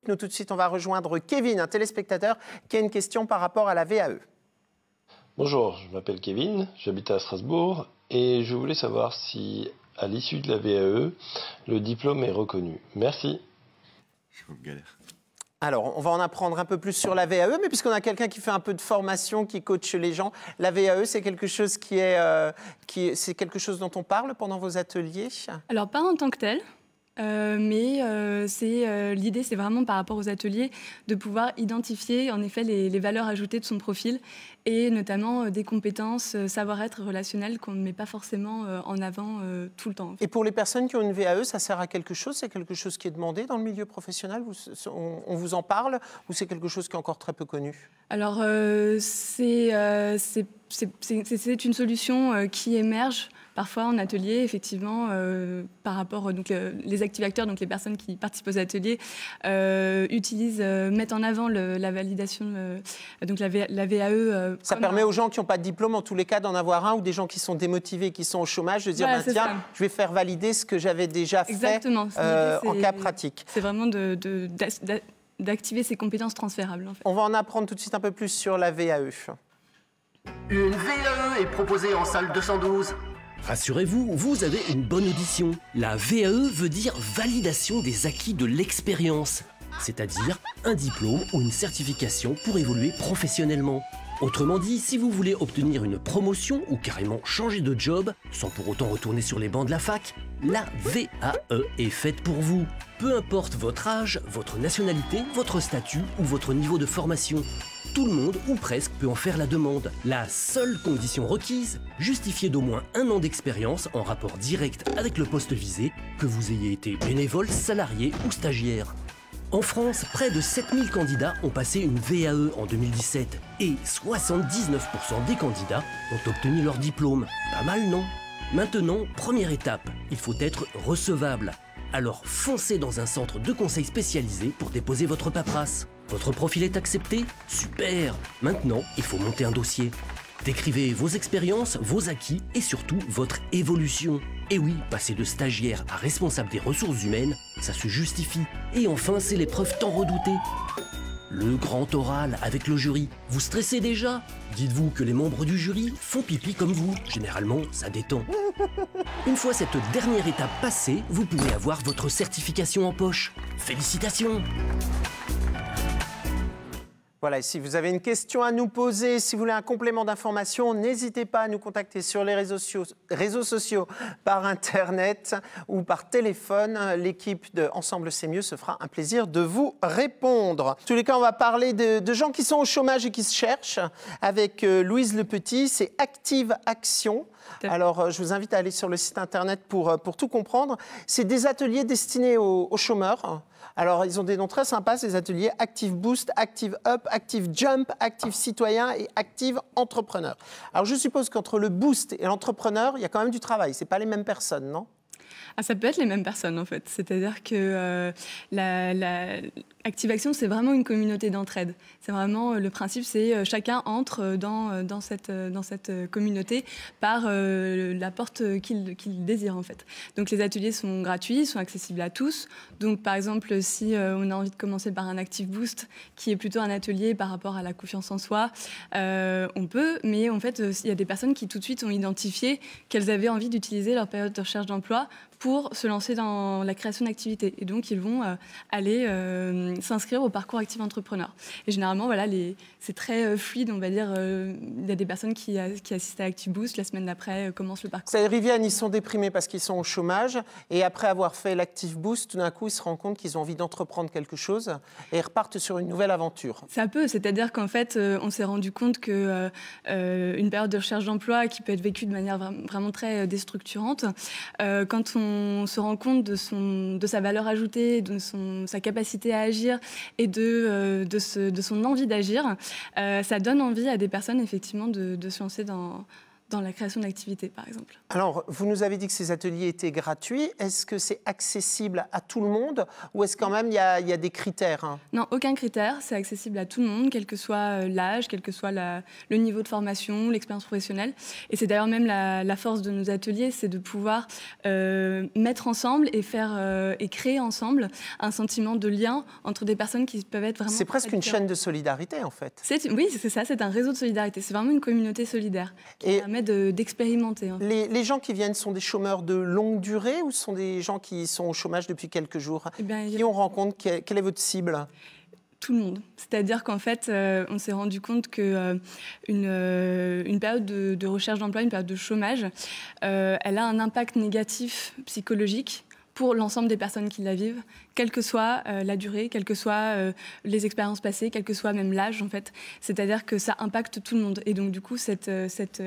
Nous, tout de suite, on va rejoindre Kevin, un téléspectateur, qui a une question par rapport à la VAE. Bonjour, je m'appelle Kevin, j'habite à Strasbourg et je voulais savoir si, à l'issue de la VAE, le diplôme est reconnu. Merci. Alors, on va en apprendre un peu plus sur la VAE, mais puisqu'on a quelqu'un qui fait un peu de formation, qui coach les gens, la VAE, c'est quelque chose c'est quelque chose dont on parle pendant vos ateliers? Alors, pas en tant que tel. Mais l'idée, c'est vraiment par rapport aux ateliers de pouvoir identifier en effet les valeurs ajoutées de son profil et notamment des compétences, savoir-être relationnel qu'on ne met pas forcément en avant tout le temps. Et pour les personnes qui ont une VAE, ça sert à quelque chose? C'est quelque chose qui est demandé dans le milieu professionnel? On vous en parle ou c'est quelque chose qui est encore très peu connu? Alors, c'est une solution qui émerge parfois en atelier, effectivement, par rapport donc les activateurs, donc les personnes qui participent aux ateliers, mettent en avant la validation, donc la VAE. Ça permet aux gens qui n'ont pas de diplôme, en tous les cas, d'en avoir un, ou des gens qui sont démotivés, qui sont au chômage, de dire voilà, tiens, je vais faire valider ce que j'avais déjà fait en cas pratique. C'est vraiment d'activer ces compétences transférables. En fait. On va en apprendre tout de suite un peu plus sur la VAE. Une VAE est proposée en salle 212. Rassurez-vous, vous avez une bonne audition. La VAE veut dire validation des acquis de l'expérience, c'est-à-dire un diplôme ou une certification pour évoluer professionnellement. Autrement dit, si vous voulez obtenir une promotion ou carrément changer de job, sans pour autant retourner sur les bancs de la fac, la VAE est faite pour vous. Peu importe votre âge, votre nationalité, votre statut ou votre niveau de formation. Tout le monde, ou presque, peut en faire la demande. La seule condition requise, justifier d'au moins 1 an d'expérience en rapport direct avec le poste visé, que vous ayez été bénévole, salarié ou stagiaire. En France, près de 7000 candidats ont passé une VAE en 2017 et 79% des candidats ont obtenu leur diplôme. Pas mal, non? Maintenant, première étape, il faut être recevable. Alors foncez dans un centre de conseil spécialisé pour déposer votre paperasse. Votre profil est accepté? Super! Maintenant, il faut monter un dossier. Décrivez vos expériences, vos acquis et surtout votre évolution. Et oui, passer de stagiaire à responsable des ressources humaines, ça se justifie. Et enfin, c'est l'épreuve tant redoutée. Le grand oral avec le jury. Vous stressez déjà? Dites-vous que les membres du jury font pipi comme vous. Généralement, ça détend. Une fois cette dernière étape passée, vous pouvez avoir votre certification en poche. Félicitations! Voilà, et si vous avez une question à nous poser, si vous voulez un complément d'information, n'hésitez pas à nous contacter sur les réseaux sociaux, par Internet ou par téléphone. L'équipe de Ensemble c'est mieux se fera un plaisir de vous répondre. En tous les cas, on va parler de gens qui sont au chômage et qui se cherchent avec Louise Lepetit, c'est Active Action. Alors, je vous invite à aller sur le site Internet pour tout comprendre. C'est des ateliers destinés aux chômeurs. Alors, ils ont des noms très sympas, ces ateliers: Active Boost, Active Up, Active Jump, Active Citoyen et Active Entrepreneur. Alors, je suppose qu'entre le Boost et l'entrepreneur, il y a quand même du travail. Ce n'est pas les mêmes personnes, non? Ah, ça peut être les mêmes personnes, en fait. C'est-à-dire que Active Action, c'est vraiment une communauté d'entraide. C'est vraiment le principe, c'est chacun entre dans cette communauté par la porte qu'il désire, en fait. Donc, les ateliers sont gratuits, sont accessibles à tous. Donc, par exemple, si on a envie de commencer par un Active Boost, qui est plutôt un atelier par rapport à la confiance en soi, on peut. Mais en fait, il y a des personnes qui, tout de suite, ont identifié qu'elles avaient envie d'utiliser leur période de recherche d'emploi pour se lancer dans la création d'activités. Et donc, ils vont aller s'inscrire au parcours Active Entrepreneur. Et généralement, voilà, c'est très fluide, on va dire. Il y a des personnes qui assistent à Active Boost, la semaine d'après commencent le parcours. Ils reviennent, ils sont déprimés parce qu'ils sont au chômage. Et après avoir fait l'Active Boost, tout d'un coup, ils se rendent compte qu'ils ont envie d'entreprendre quelque chose et ils repartent sur une nouvelle aventure. Ça peut, c'est-à-dire qu'en fait, on s'est rendu compte qu'une période de recherche d'emploi qui peut être vécue de manière vraiment très déstructurante, quand on se rend compte de sa valeur ajoutée, de sa capacité à agir et de son envie d'agir, ça donne envie à des personnes effectivement de se lancer dans dans la création d'activités, par exemple. Alors, vous nous avez dit que ces ateliers étaient gratuits. Est-ce que c'est accessible à tout le monde ou est-ce quand même il y a des critères, hein? Non, aucun critère. C'est accessible à tout le monde, quel que soit l'âge, quel que soit le niveau de formation, l'expérience professionnelle. Et c'est d'ailleurs même la force de nos ateliers, c'est de pouvoir mettre ensemble et créer ensemble un sentiment de lien entre des personnes qui peuvent être vraiment... C'est presque une chaîne de solidarité, en fait. Oui, c'est ça, c'est un réseau de solidarité. C'est vraiment une communauté solidaire qui permet d'expérimenter. Hein. Les gens qui viennent sont des chômeurs de longue durée ou ce sont des gens qui sont au chômage depuis quelques jours? Qui on rencontre? Quelle est votre cible? Tout le monde. C'est-à-dire qu'en fait, on s'est rendu compte qu'une période de recherche d'emploi, une période de chômage, elle a un impact négatif psychologique pour l'ensemble des personnes qui la vivent, quelle que soit la durée, quelles que soient les expériences passées, quel que soit même l'âge, en fait. C'est-à-dire que ça impacte tout le monde. Et donc, du coup, cette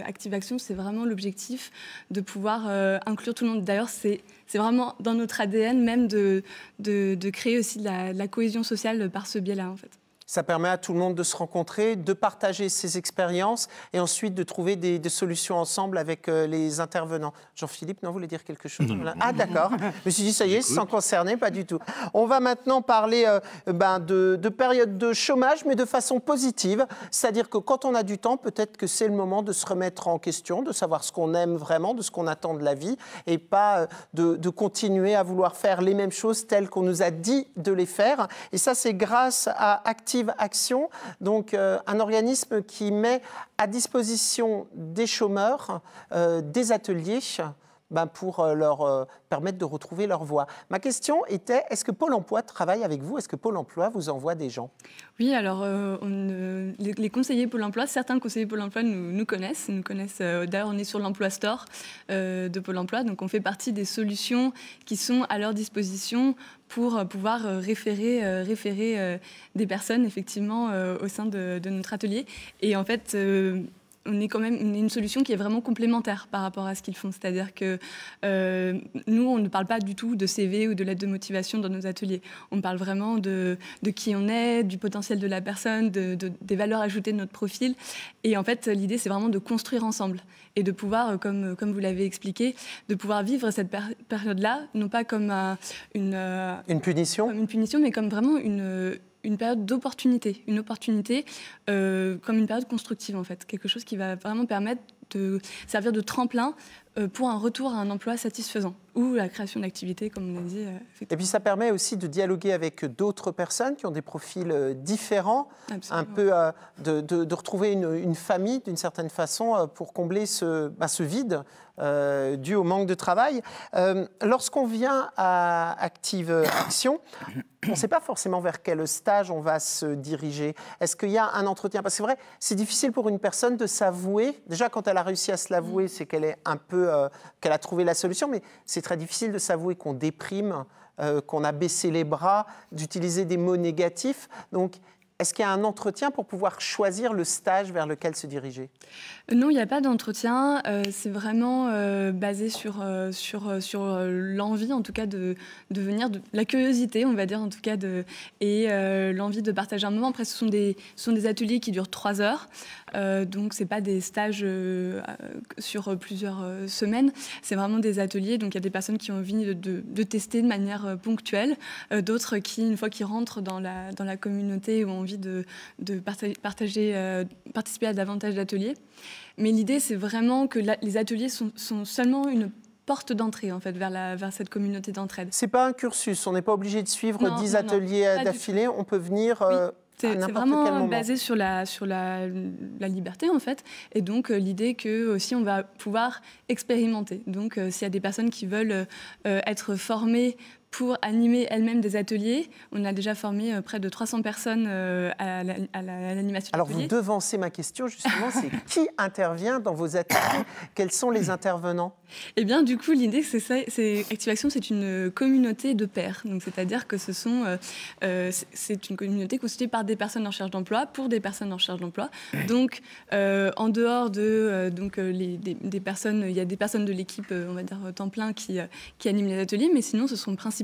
Active Action, c'est vraiment l'objectif de pouvoir inclure tout le monde. D'ailleurs, c'est vraiment dans notre ADN même de créer aussi de la cohésion sociale par ce biais-là, en fait. Ça permet à tout le monde de se rencontrer, de partager ses expériences et ensuite de trouver des solutions ensemble avec les intervenants. Jean-Philippe, non, vous voulez dire quelque chose? Non. Ah, d'accord. Je me suis dit, ça y est, sans concerner, pas du tout. On va maintenant parler de période de chômage, mais de façon positive. C'est-à-dire que quand on a du temps, peut-être que c'est le moment de se remettre en question, de savoir ce qu'on aime vraiment, de ce qu'on attend de la vie, et pas de continuer à vouloir faire les mêmes choses telles qu'on nous a dit de les faire. Et ça, c'est grâce à Active Action, donc un organisme qui met à disposition des chômeurs des ateliers pour leur permettre de retrouver leur voie. Ma question était, est-ce que Pôle emploi travaille avec vous? Est-ce que Pôle emploi vous envoie des gens? Oui, alors les conseillers Pôle emploi, certains conseillers Pôle emploi nous connaissent. D'ailleurs, on est sur l'Emploi Store de Pôle emploi, donc on fait partie des solutions qui sont à leur disposition pour pouvoir référer des personnes effectivement au sein de notre atelier. Et en fait, on est quand même une solution qui est vraiment complémentaire par rapport à ce qu'ils font. C'est-à-dire que nous, on ne parle pas du tout de CV ou de lettre de motivation dans nos ateliers. On parle vraiment de qui on est, du potentiel de la personne, des valeurs ajoutées de notre profil. Et en fait, l'idée, c'est vraiment de construire ensemble et de pouvoir, comme vous l'avez expliqué, de pouvoir vivre cette période-là, non pas comme une punition, mais comme vraiment une période d'opportunité, une opportunité comme une période constructive en fait, quelque chose qui va vraiment permettre de servir de tremplin pour un retour à un emploi satisfaisant ou la création d'activités, comme on a dit. Et puis ça permet aussi de dialoguer avec d'autres personnes qui ont des profils différents, absolument. Un peu de retrouver une famille d'une certaine façon pour combler ce vide dû au manque de travail. Lorsqu'on vient à Active Action, on ne sait pas forcément vers quel stage on va se diriger. Est-ce qu'il y a un entretien? Parce que c'est vrai, c'est difficile pour une personne de s'avouer. Déjà, quand elle a réussi à se l'avouer, c'est qu'elle est un peu, qu'elle a trouvé la solution. Mais c'est très difficile de s'avouer qu'on déprime, qu'on a baissé les bras, d'utiliser des mots négatifs. Donc, est-ce qu'il y a un entretien pour pouvoir choisir le stage vers lequel se diriger? Non, il n'y a pas d'entretien. C'est vraiment basé sur l'envie, en tout cas, de venir, la curiosité, on va dire, en tout cas, et l'envie de partager un moment. Après, ce sont des ateliers qui durent 3 heures. Donc, ce n'est pas des stages sur plusieurs semaines. C'est vraiment des ateliers. Donc, il y a des personnes qui ont envie de tester de manière ponctuelle. D'autres qui, une fois qu'ils rentrent dans la communauté, ont envie de participer à davantage d'ateliers. Mais l'idée, c'est vraiment que les ateliers sont seulement une porte d'entrée en fait, vers cette communauté d'entraide. Ce n'est pas un cursus, on n'est pas obligé de suivre 10 ateliers d'affilée, on peut venir c'est vraiment basé sur la liberté en fait, et donc l'idée que aussi on va pouvoir expérimenter. Donc s'il y a des personnes qui veulent être formées pour animer elles-mêmes des ateliers. On a déjà formé près de 300 personnes à l'animation. Alors vous devancez ma question justement, c'est qui intervient dans vos ateliers? Quels sont les intervenants? Eh bien du coup l'idée c'est Active Action, c'est une communauté de pairs. Donc c'est-à-dire que c'est une communauté constituée par des personnes en recherche d'emploi pour des personnes en recherche d'emploi. Donc en dehors de des personnes, il y a des personnes de l'équipe on va dire temps plein qui animent les ateliers, mais sinon ce sont principalement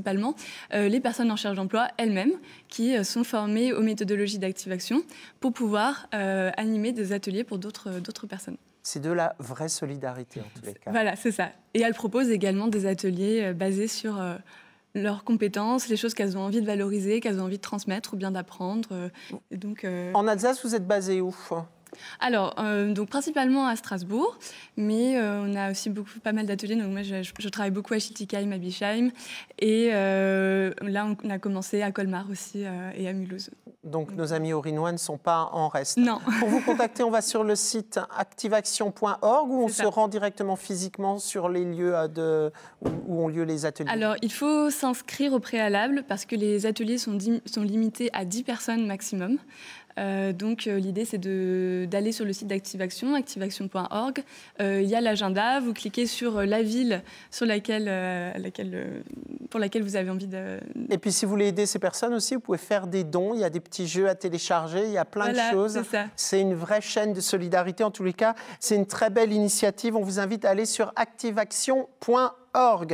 les personnes en recherche d'emploi elles-mêmes qui sont formées aux méthodologies d'Active Action pour pouvoir animer des ateliers pour d'autres personnes. C'est de la vraie solidarité en tous les cas. Voilà, c'est ça. Et elle propose également des ateliers basés sur leurs compétences, les choses qu'elles ont envie de valoriser, qu'elles ont envie de transmettre ou bien d'apprendre. En Alsace, vous êtes basé où ? Alors, donc principalement à Strasbourg, mais on a aussi pas mal d'ateliers. Donc moi, je travaille beaucoup à Schiltigheim, à Bischheim, et là, on a commencé à Colmar aussi et à Mulhouse. Donc nos amis aurinois ne sont pas en reste. Non. Pour vous contacter, on va sur le site activaction.org ou on se rend directement physiquement sur les lieux où ont lieu les ateliers? Alors, il faut s'inscrire au préalable parce que les ateliers sont limités à 10 personnes maximum. Donc l'idée c'est d'aller sur le site d'Activation, activation.org. Il y a l'agenda, vous cliquez sur la ville pour laquelle vous avez envie de... Et puis si vous voulez aider ces personnes aussi, vous pouvez faire des dons, il y a des petits jeux à télécharger, il y a plein de choses. C'est une vraie chaîne de solidarité en tous les cas, c'est une très belle initiative, on vous invite à aller sur activation.org.